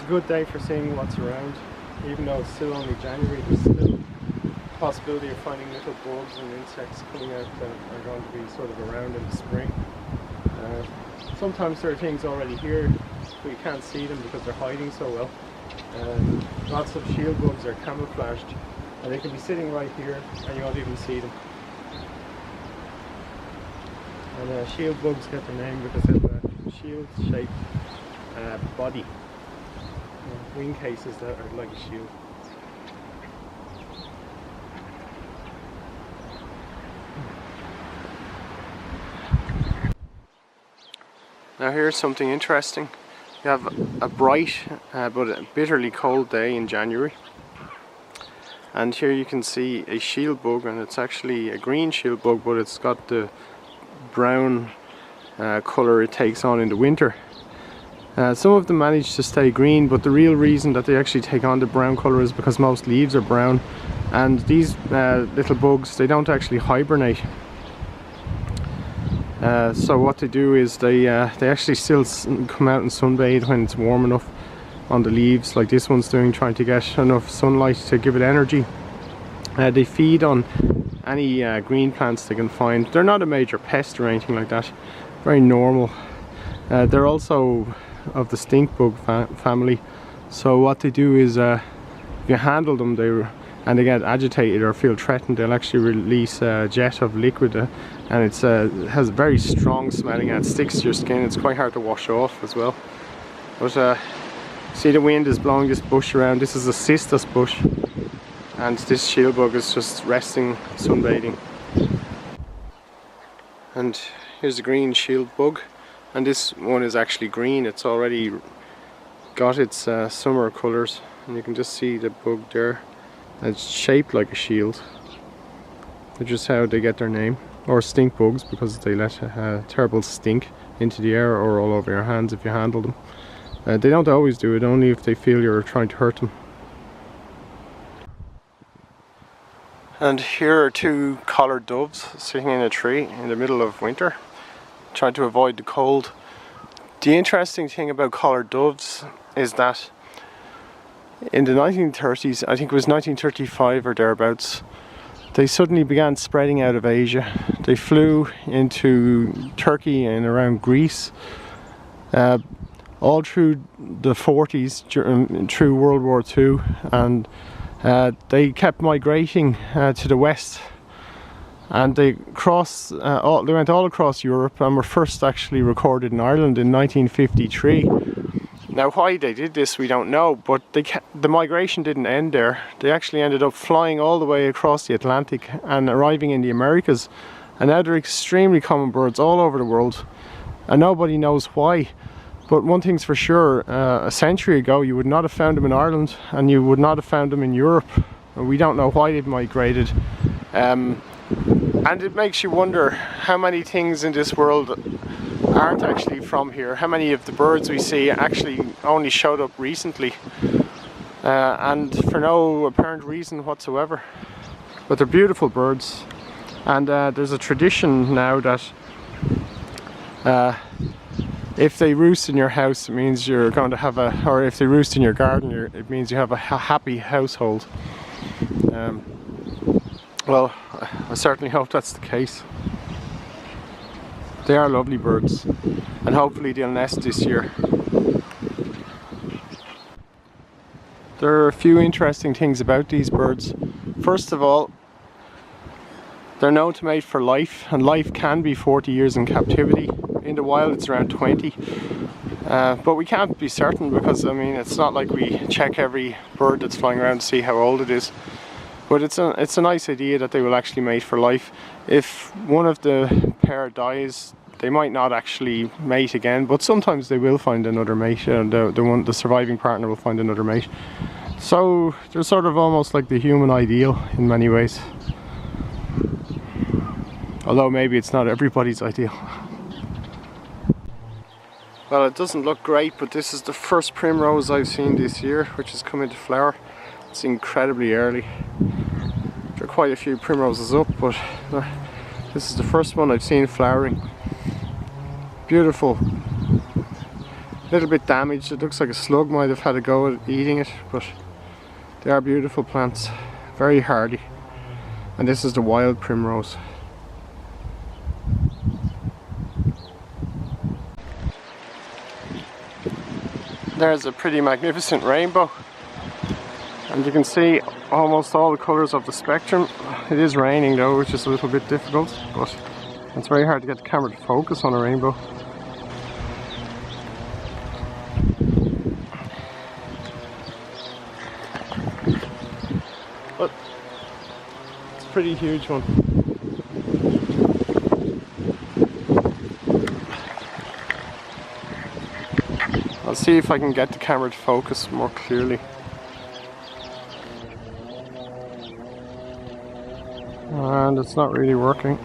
good day for seeing what's around. Even though it's still only January, there's still a possibility of finding little bugs and insects coming out that are going to be sort of around in the spring. Sometimes there are things already here, but you can't see them because they're hiding so well. Lots of shieldbugs are camouflaged, and they can be sitting right here and you won't even see them. And shieldbugs get the name because they have a shield-shaped body, wing cases that are like a shield. Now here's something interesting. You have a bright but a bitterly cold day in January, and here you can see a shieldbug, and it's actually a green shieldbug, but it's got the brown colour it takes on in the winter. Some of them manage to stay green, but the real reason that they actually take on the brown colour is because most leaves are brown, and these little bugs, they don't actually hibernate. So what they do is they actually still come out and sunbathe when it's warm enough on the leaves, like this one's doing, trying to get enough sunlight to give it energy. They feed on any green plants they can find. They're not a major pest or anything like that, very normal. They're also of the stink bug family, so what they do is if you handle them and they get agitated or feel threatened, they'll actually release a jet of liquid, and it has very strong smelling and it sticks to your skin. It's quite hard to wash off as well. But see, the wind is blowing this bush around. This is a cistus bush, and this shieldbug is just resting, sunbathing. And here's a green shieldbug, and this one is actually green. It's already got its summer colours, and you can just see the bug there. It's shaped like a shield, which is how they get their name. Or stink bugs, because they let terrible stink into the air or all over your hands if you handle them. They don't always do it, only if they feel you're trying to hurt them. And here are two collared doves sitting in a tree in the middle of winter, trying to avoid the cold. The interesting thing about collared doves is that in the 1930s, I think it was 1935 or thereabouts, they suddenly began spreading out of Asia. They flew into Turkey and around Greece, all through the 40s, through World War II, and they kept migrating to the west, and they went all across Europe, and were first actually recorded in Ireland in 1953. Now why they did this we don't know, but the migration didn't end there. They actually ended up flying all the way across the Atlantic and arriving in the Americas, and now they're extremely common birds all over the world, and nobody knows why. But one thing's for sure, a century ago you would not have found them in Ireland, and you would not have found them in Europe. We don't know why they've migrated, and it makes you wonder how many things in this world aren't actually from here. How many of the birds we see actually only showed up recently, and for no apparent reason whatsoever. But they're beautiful birds, and there's a tradition now that if they roost in your house, it means you're going to have or if they roost in your garden, it means you have a happy household. Well, I certainly hope that's the case. They are lovely birds, and hopefully they'll nest this year. There are a few interesting things about these birds. First of all, they're known to mate for life, and life can be 40 years in captivity. In the wild it's around 20. But we can't be certain, because I mean, it's not like we check every bird that's flying around to see how old it is. But it's a nice idea that they will actually mate for life. If one of the pair dies, they might not actually mate again, but sometimes they will find another mate, and the surviving partner will find another mate. So they're sort of almost like the human ideal in many ways. Although maybe it's not everybody's ideal. Well, it doesn't look great, but this is the first primrose I've seen this year, which has come into flower. It's incredibly early. There are quite a few primroses up, but this is the first one I've seen flowering. Beautiful little bit damaged. It looks like a slug might have had a go at eating it, but they are beautiful plants, very hardy. And this is the wild primrose. There's a pretty magnificent rainbow, and you can see almost all the colours of the spectrum. It is raining though, which is a little bit difficult, but it's very hard to get the camera to focus on a rainbow. But it's a pretty huge one. I'll see if I can get the camera to focus more clearly. And it's not really working.